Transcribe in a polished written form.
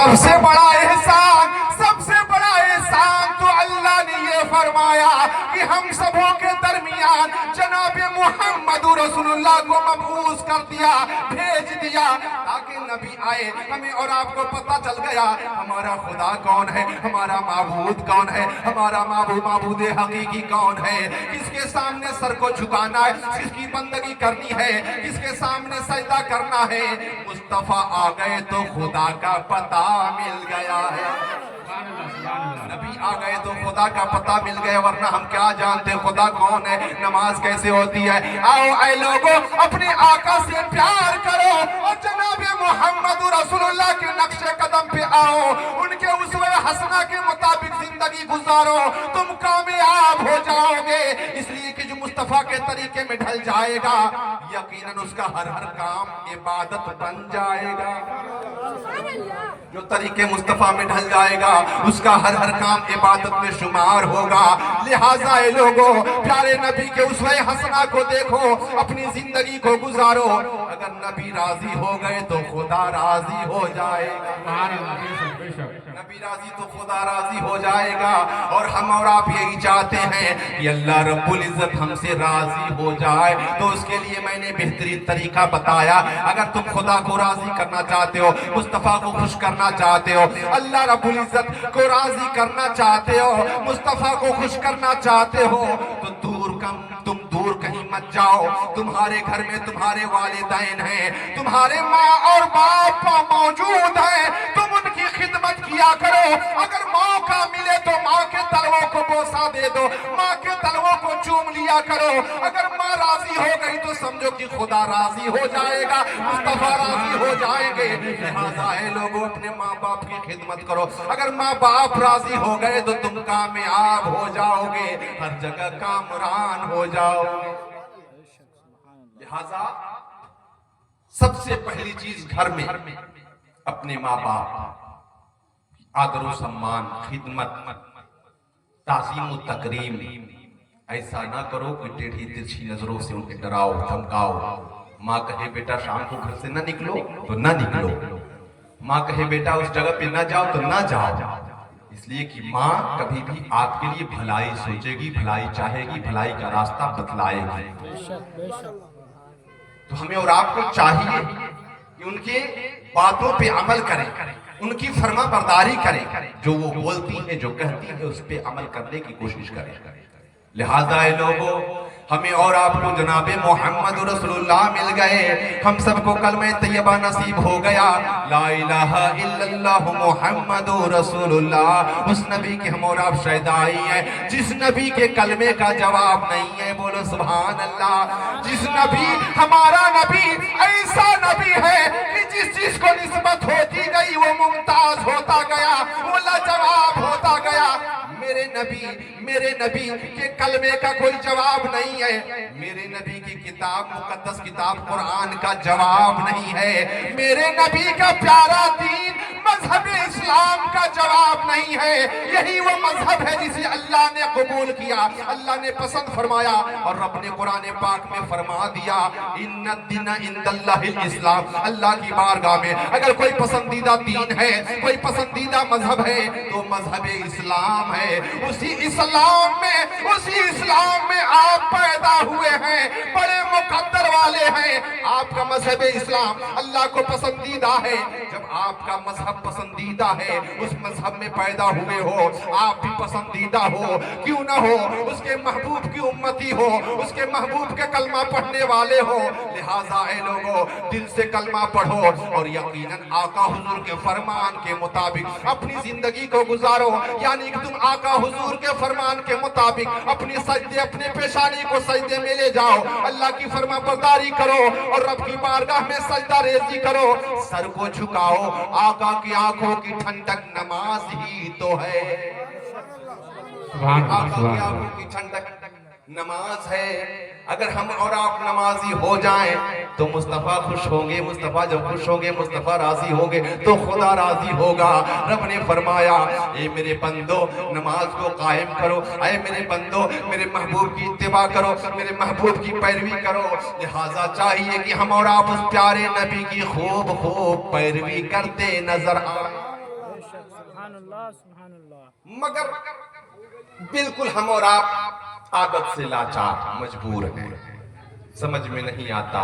सबसे बड़ा एहसान, सबसे बड़ा एहसान तो अल्लाह ने ये फरमाया कि हम सबों के दरमियान जनाब मोहम्मद रसूलुल्लाह को मबूस कर दिया, भेज दिया, ताकि नबी आए, हमें और आपको पता चल गया हमारा खुदा कौन है, हमारा माबूद कौन है, हमारा माबूद हकीकी कौन है, किसके सामने सर को झुकाना है, किसकी बंदगी करनी है, किसके सामने सजदा करना है। मुस्तफा आ गए तो खुदा का पता मिल गया है। नबी आ गए तो खुदा का पता मिल गया, वरना हम क्या जानते खुदा कौन है, नमाज कैसे होती है। आओ ऐ लोगों, अपने आका से प्यार करो और जनाब मोहम्मद रसूलुल्लाह के नक्शे कदम पे आओ, उनके उसवे हसना के मुताबिक जिंदगी गुजारो, तुम कामयाब हो जाओगे। इसलिए कि जो मुस्तफा के तरीके में ढल जाएगा, यकीनन उसका हर हर काम इबादत बन जाएगा। जो तरीके मुस्तफा में ढल जाएगा, उसका हर हर काम इबादत में शुमार होगा। लिहाजा ए लोगों, प्यारे नबी के उसवे हसना को देखो, अपनी जिंदगी को गुजारो। अगर नबी राजी हो गए तो खुदा राजी हो जाएगा, नबी राजी तो खुदा राजी हो जाएगा। और हम और आप यही चाहते हैं कि अल्लाह रब्बुल इज्जत हमसे राजी हो जाए, तो उसके लिए मैंने बेहतरीन तरीका बताया। अगर तुम खुदा को राजी करना चाहते हो, मुस्तफा को खुश करना चाहते हो, अल्लाह रब्बुल इज्जत को राजी करना चाहते हो, मुस्तफा को खुश करना चाहते हो, तो तुम दूर कहीं मत जाओ। तुम्हारे घर में तुम्हारे वालिदैन हैं, तुम्हारे माँ और बाप मौजूद हैं, तुम उनकी खिदमत किया करो। अगर मौका मिले तो माँ के तलवों को बोसा दे दो, माँ के तलवों को चूम लिया करो। अगर माँ राजी हो गई तो समझो कि खुदा राजी हो जाएगा, मुस्तफा राजी हो जाएंगे। लिहाजा है लोगों, अपने माँ बाप की खिदमत करो। अगर माँ बाप राजी हो गए तो तुम कामयाब हो जाओगे, हर जगह कामरान हो जाओगे। लिहाजा सबसे पहली चीज घर में अपने माँ बाप आदर व सम्मान, खिदमत, ताज़ीम व तकरीम। ऐसा ना करो कि टेढ़ी तिरछी नजरों से उनके डराओ धमकाओ। माँ कहे बेटा शाम को घर से ना निकलो तो ना निकलो, माँ कहे बेटा उस जगह पे ना जाओ तो ना जाओ। इसलिए कि माँ कभी भी आपके लिए भलाई सोचेगी, भलाई चाहेगी, भलाई का रास्ता बतलाएगी। तो हमें और आपको चाहिए कि उनके बातों पे अमल करें, उनकी फर्मा बरदारी करें, जो वो बोलती है, जो कहती है, उस पे अमल करने की कोशिश करें। लिहाजा लोगों, हमें और आपको जनाबे मोहम्मद रसूलुल्लाह मिल गए, हम सबको कलमे तैयबा नसीब हो गया, ला इलाहा इल्लल्लाह मुहम्मदुर रसूलुल्लाह। उस नबी के हम और आप शहदाई हैं, जिस नबी के कलमे का जवाब नहीं है, बोलो सुभान अल्लाह। जिस नबी, हमारा नबी ऐसा नबी है कि जिस चीज को निस्बत होती गई वो मुमताज होता गया, वो लाजवाब होता गया। मेरे नबी के कलमे का कोई जवाब नहीं है, मेरे नबी की किताब, मुकद्दस किताब कुरान का जवाब नहीं है, मेरे नबी का प्यारा दीन मजहब इस्लाम का जवाब नहीं है। यही वो मजहब है जिसे अल्लाह ने कबूल किया, अल्लाह ने पसंद फरमाया, और रब ने कुरान पाक में फरमा दिया, इन्ना दीना इंदल्लाहिल इस्लाम। अल्लाह की बारगाह में अगर कोई पसंदीदा दीन है, कोई पसंदीदा मजहब है, तो मजहब इस्लाम है। उसी इस्लाम में आप पैदा हुए हैं, बड़े मुकद्दर वाले हैं। आपका मजहब इस्लाम अल्लाह को पसंदीदा है। जब आपका मजहब पसंदीदा है, उस मजहब में पैदा हुए हो, आप भी पसंदीदा हो, क्यों ना हो, उसके महबूब की उम्मती हो, उसके महबूब के कलमा पढ़ने वाले हो। लिहाजा ऐ लोगों, दिल से कलमा पढ़ो और यकीनन आका हुजूर के फरमान के मुताबिक अपनी जिंदगी को गुजारो। यानी कि तुम आका हुजूर के फरमान के मुताबिक अपनी सजदे, अपने पेशानी को सजदे में ले जाओ, अल्लाह की फरमा बरदारी करो और रब की बारगाह में सजदा रेजी करो, सर को झुकाओ। आका की आंखों की ठंडक नमाज ही तो है, आका की आंखों की ठंडक नमाज है। अगर हम और आप नमाजी हो जाएं तो मुस्तफा खुश होंगे, मुस्तफा जब खुश होंगे, मुस्तफा राजी होंगे तो खुदा राजी होगा। रब ने फरमाया, ए मेरे बंदो नमाज को कायम करो, ए मेरे बंदो मेरे महबूब की इत्तिबा करो, मेरे महबूब की पैरवी करो। लिहाजा चाहिए कि हम और आप उस प्यारे नबी की खूब खूब पैरवी करते नजर आए। سبحان اللہ سبحان اللہ. مگر بالکل ہم اور آپ عادت سے لاچار مجبور ہیں، سمجھ میں نہیں آتا